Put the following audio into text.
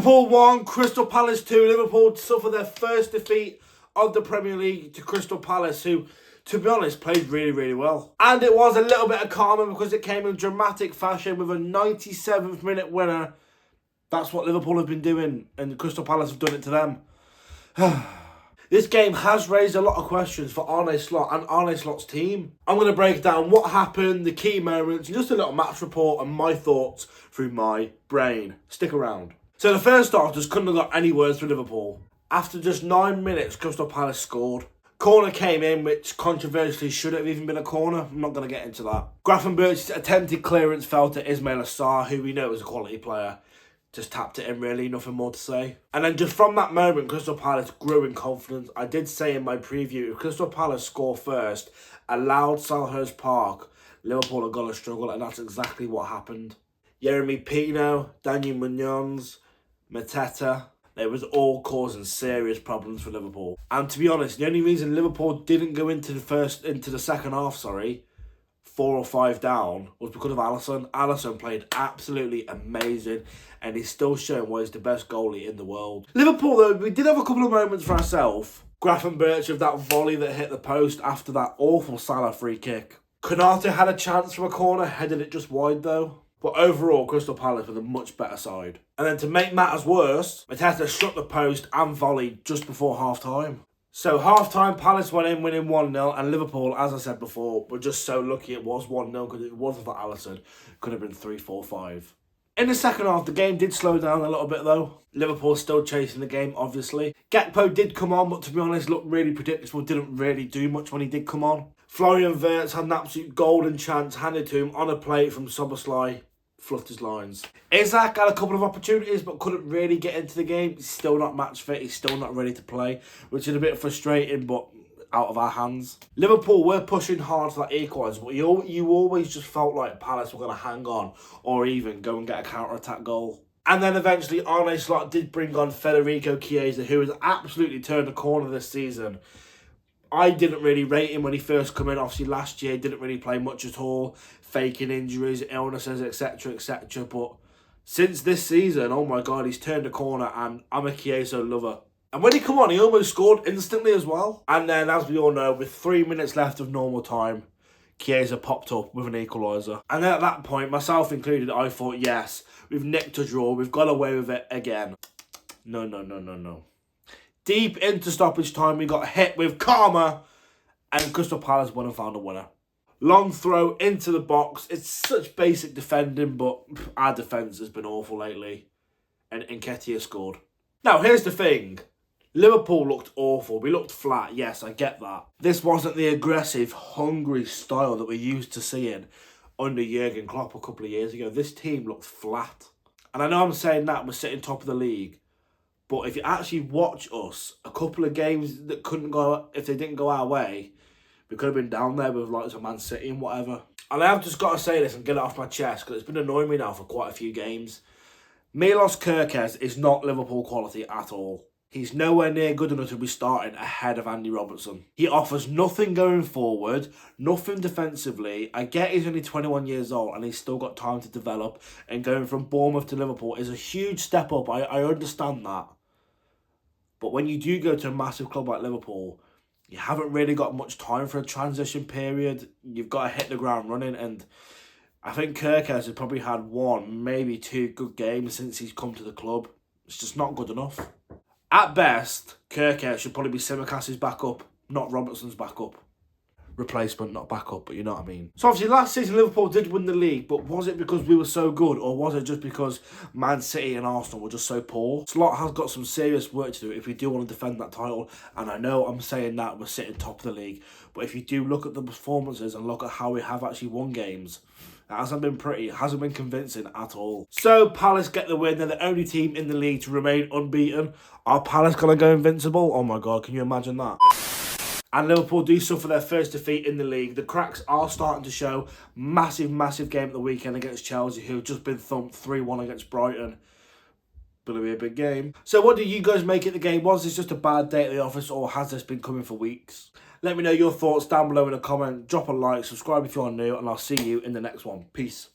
Liverpool 1, Crystal Palace 2. Liverpool suffer their first defeat of the Premier League to Crystal Palace, who, to be honest, played really, really well. And it was a little bit of karma because it came in dramatic fashion with a 97th minute winner. That's what Liverpool have been doing, and Crystal Palace have done it to them. This game has raised a lot of questions for Arne Slot and Arne Slot's team. I'm going to break down what happened, the key moments, and just a little match report and my thoughts through my brain. Stick around. So the first starters couldn't have got any worse for Liverpool. After just 9 minutes, Crystal Palace scored. Corner came in, which controversially should have even been a corner. I'm not going to get into that. Gravenberch's attempted clearance fell to Ismail Assar, who we know is a quality player. Just tapped it in, really, nothing more to say. And then just from that moment, Crystal Palace grew in confidence. I did say in my preview, if Crystal Palace score first, allowed Selhurst Park, Liverpool are going to struggle, and that's exactly what happened. Yeremy Pino, Daniel Munoz, Mateta, they was all causing serious problems for Liverpool. And to be honest, the only reason Liverpool didn't go into the second half, 4 or 5 down, was because of Alisson. Alisson played absolutely amazing, and he's still showing why he's the best goalie in the world. Liverpool, though, we did have a couple of moments for ourselves. Gravenberch with that volley that hit the post after that awful Salah free kick. Konate had a chance from a corner, headed it just wide though. But overall, Crystal Palace with a much better side. And then to make matters worse, Mateta struck the post and volleyed just before half-time. So half-time, Palace went in winning 1-0, and Liverpool, as I said before, were just so lucky it was 1-0 because if it wasn't for Alisson, it could have been 3-4-5. In the second half, the game did slow down a little bit though. Liverpool still chasing the game, obviously. Gakpo did come on, but to be honest, looked really predictable, didn't really do much when he did come on. Florian Wirtz had an absolute golden chance handed to him on a plate from Szoboszlai. Fluffed his lines. Isak had a couple of opportunities but couldn't really get into the game. He's still not match fit. He's still not ready to play, which is a bit frustrating, but out of our hands. Liverpool were pushing hard for that equaliser, but you always just felt like Palace were going to hang on or even go and get a counter-attack goal. And then eventually Arne Slot did bring on Federico Chiesa, who has absolutely turned the corner this season. I didn't really rate him when he first came in. Obviously, last year, didn't really play much at all. Faking injuries, illnesses, etc, etc. But since this season, oh my God, he's turned a corner, and I'm a Chiesa lover. And when he come on, he almost scored instantly as well. And then, as we all know, with 3 minutes left of normal time, Chiesa popped up with an equaliser. And then at that point, myself included, I thought, yes, we've nicked a draw. We've got away with it again. No. Deep into stoppage time, we got hit with karma, and Crystal Palace won and found a winner. Long throw into the box. It's such basic defending, but our defence has been awful lately. And Nketiah scored. Now, here's the thing. Liverpool looked awful. We looked flat. Yes, I get that. This wasn't the aggressive, hungry style that we're used to seeing under Jurgen Klopp a couple of years ago. This team looked flat. And I know I'm saying that we're sitting top of the league. But if you actually watch us, a couple of games that couldn't go, if they didn't go our way, we could have been down there with like Man City and whatever. And I have just got to say this and get it off my chest because it's been annoying me now for quite a few games. Milos Kerkez is not Liverpool quality at all. He's nowhere near good enough to be starting ahead of Andy Robertson. He offers nothing going forward, nothing defensively. I get he's only 21 years old and he's still got time to develop, and going from Bournemouth to Liverpool is a huge step up. I understand that. But when you do go to a massive club like Liverpool, you haven't really got much time for a transition period. You've got to hit the ground running, and I think Kerkez has probably had 1, maybe 2 good games since he's come to the club. It's just not good enough. At best, Kerkez should probably be Simicast's backup, not Robertson's backup. Replacement, not backup, but you know what I mean. So obviously last season Liverpool did win the league, but was it because we were so good, or was it just because Man City and Arsenal were just so poor? Slot has got some serious work to do if we do want to defend that title, and I know I'm saying that we're sitting top of the league, but if you do look at the performances and look at how we have actually won games, it hasn't been pretty, it hasn't been convincing at all. So Palace get the win. They're the only team in the league to remain unbeaten. Are Palace going to go invincible? Oh my God, can you imagine that? And Liverpool do suffer their first defeat in the league. The cracks are starting to show. Massive game at the weekend against Chelsea, who have just been thumped 3-1 against Brighton. Going to be a big game. So what do you guys make of the game? Was this just a bad day at the office, or has this been coming for weeks? Let me know your thoughts down below in a comment. Drop a like, subscribe if you're new, and I'll see you in the next one. Peace.